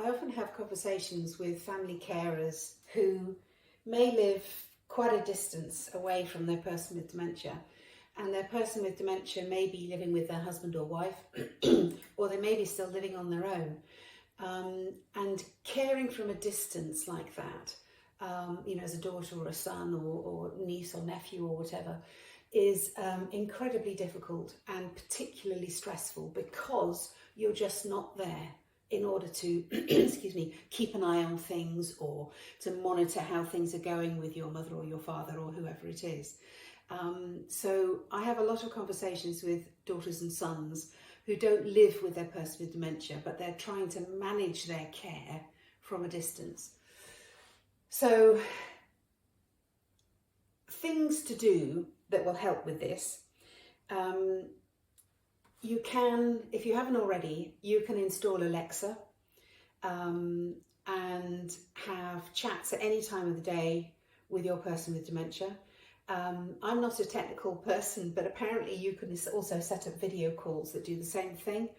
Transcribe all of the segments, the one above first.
I often have conversations with family carers who may live quite a distance away from their person with dementia, and their person with dementia may be living with their husband or wife, or they may be still living on their own. And caring from a distance like that, as a daughter or a son or niece or nephew or whatever, is incredibly difficult and particularly stressful, because you're just not there in order to, keep an eye on things or to monitor how things are going with your mother or your father or whoever it is. So I have a lot of conversations with daughters and sons who don't live with their person with dementia, but they're trying to manage their care from a distance. So things to do that will help with this. You can, if you haven't already, you can install Alexa and have chats at any time of the day with your person with dementia. I'm not a technical person, but apparently you can also set up video calls that do the same thing.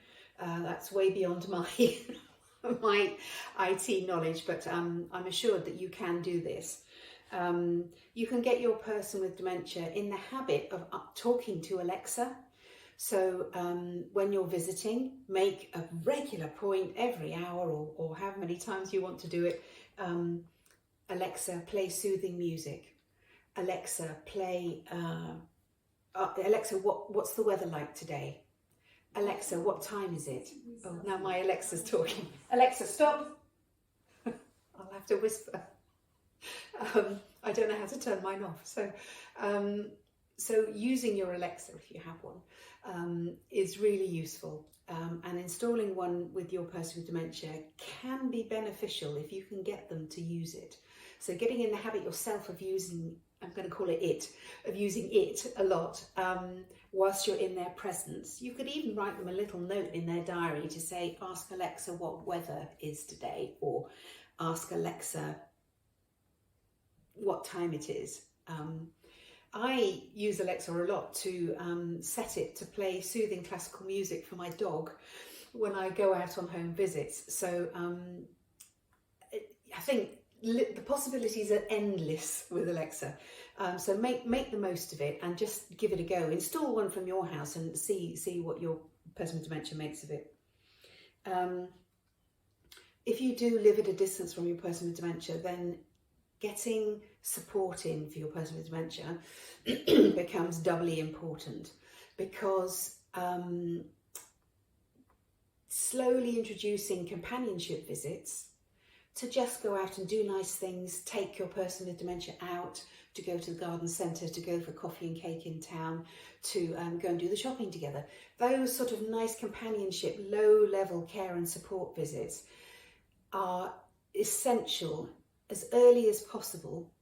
That's way beyond my my IT knowledge, but I'm assured that you can do this. You can get your person with dementia in the habit of talking to Alexa. So when you're visiting, make a regular point every hour or however many times you want to do it. Alexa, play soothing music. Alexa, play, Alexa, what's the weather like today? Alexa, what time is it? Oh, now my Alexa's talking. Alexa, stop. I'll have to whisper. I don't know how to turn mine off. So using your Alexa, if you have one, is really useful. And installing one with your person with dementia can be beneficial if you can get them to use it. So getting in the habit yourself of using, I'm going to call it, of using it a lot whilst you're in their presence. You could even write them a little note in their diary to say, ask Alexa what weather is today, or ask Alexa what time it is. I use Alexa a lot to set it to play soothing classical music for my dog when I go out on home visits. So I think the possibilities are endless with Alexa. So make the most of it and just give it a go. Install one from your house and see what your person with dementia makes of it. If you do live at a distance from your person with dementia, then getting support in for your person with dementia becomes doubly important, because slowly introducing companionship visits to just go out and do nice things, take your person with dementia out to go to the garden centre, to go for coffee and cake in town, to go and do the shopping together. Those sort of nice companionship, low-level care and support visits are essential as early as possible,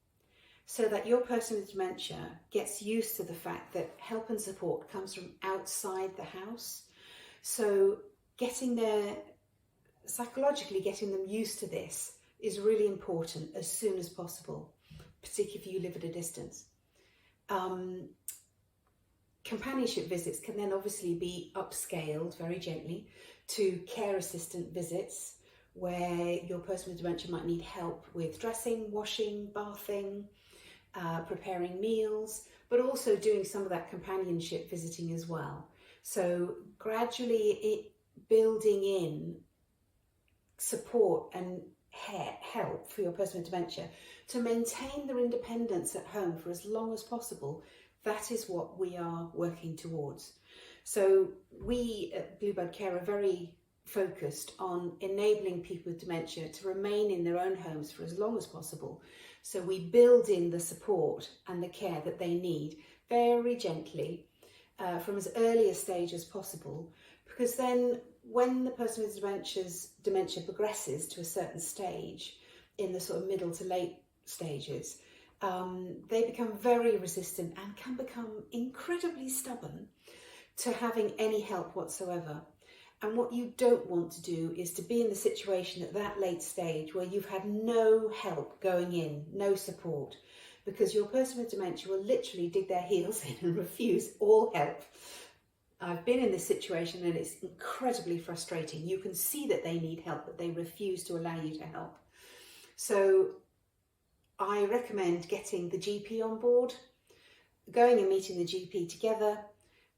so that your person with dementia gets used to the fact that help and support comes from outside the house. So psychologically getting them used to this is really important as soon as possible, particularly if you live at a distance. Companionship visits can then obviously be upscaled very gently to care assistant visits, where your person with dementia might need help with dressing, washing, bathing, preparing meals, but also doing some of that companionship visiting as well. So gradually building in support and help for your person with dementia to maintain their independence at home for as long as possible, that is what we are working towards. So we at Bluebird Care are very focused on enabling people with dementia to remain in their own homes for as long as possible. So we build in the support and the care that they need very gently from as early a stage as possible, because then when the person with dementia progresses to a certain stage in the sort of middle to late stages, they become very resistant and can become incredibly stubborn to having any help whatsoever. And what you don't want to do is to be in the situation at that late stage where you've had no help going in, no support, because your person with dementia will literally dig their heels in and refuse all help I've been in this situation and it's incredibly frustrating. You can see that they need help, but they refuse to allow you to help. So I recommend getting the GP on board, going and meeting the GP together,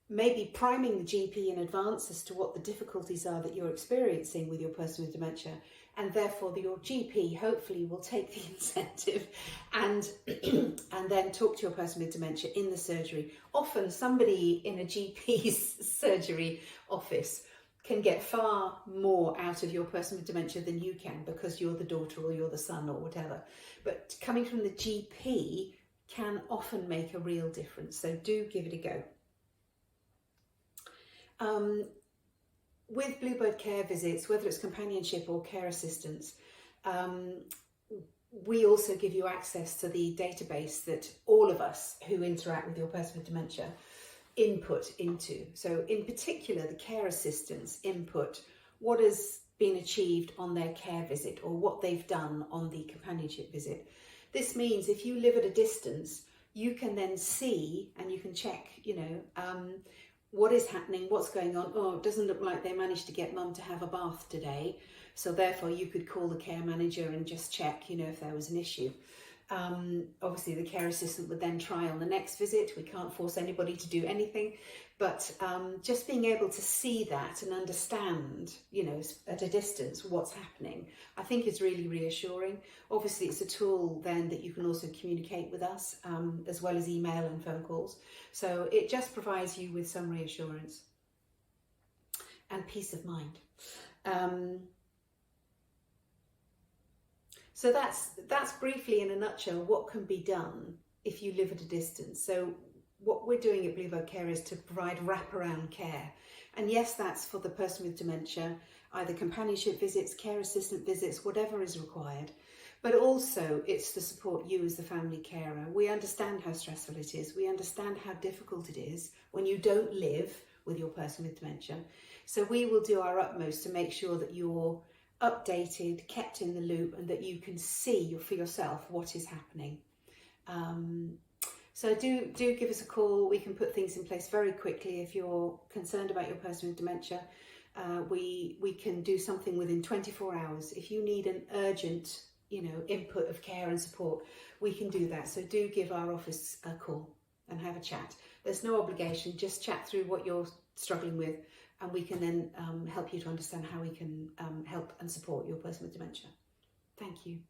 maybe priming the GP in advance as to what the difficulties are that you're experiencing with your person with dementia, and therefore your GP hopefully will take the incentive and and then talk to your person with dementia in the surgery. Often somebody in a GP's surgery office can get far more out of your person with dementia than you can, because you're the daughter or you're the son or whatever. But coming from the GP can often make a real difference, so do give it a go. With Bluebird Care visits, whether it's companionship or care assistance, we also give you access to the database that all of us who interact with your person with dementia input into. So in particular, the care assistants input what has been achieved on their care visit or what they've done on the companionship visit. This means if you live at a distance, you can then see and you can check, what is happening, what's going on. Oh, it doesn't look like they managed to get mum to have a bath today. So therefore you could call the care manager and just check, if there was an issue. Obviously the care assistant would then try on the next visit. We can't force anybody to do anything, but just being able to see that and understand, at a distance what's happening, I think is really reassuring. Obviously it's a tool then that you can also communicate with us, as well as email and phone calls. So it just provides you with some reassurance and peace of mind. So that's briefly in a nutshell what can be done if you live at a distance. So what we're doing at Bluebird Care is to provide wraparound care. And yes, that's for the person with dementia, either companionship visits, care assistant visits, whatever is required. But also it's to support you as the family carer. We understand how stressful it is. We understand how difficult it is when you don't live with your person with dementia. So we will do our utmost to make sure that you're updated, kept in the loop, and that you can see for yourself what is happening. So do give us a call. We can put things in place very quickly if you're concerned about your person with dementia. We can do something within 24 hours. If you need an urgent, input of care and support, we can do that. So do give our office a call and have a chat. There's no obligation, just chat through what you're struggling with, and we can then help you to understand how we can help and support your person with dementia. Thank you.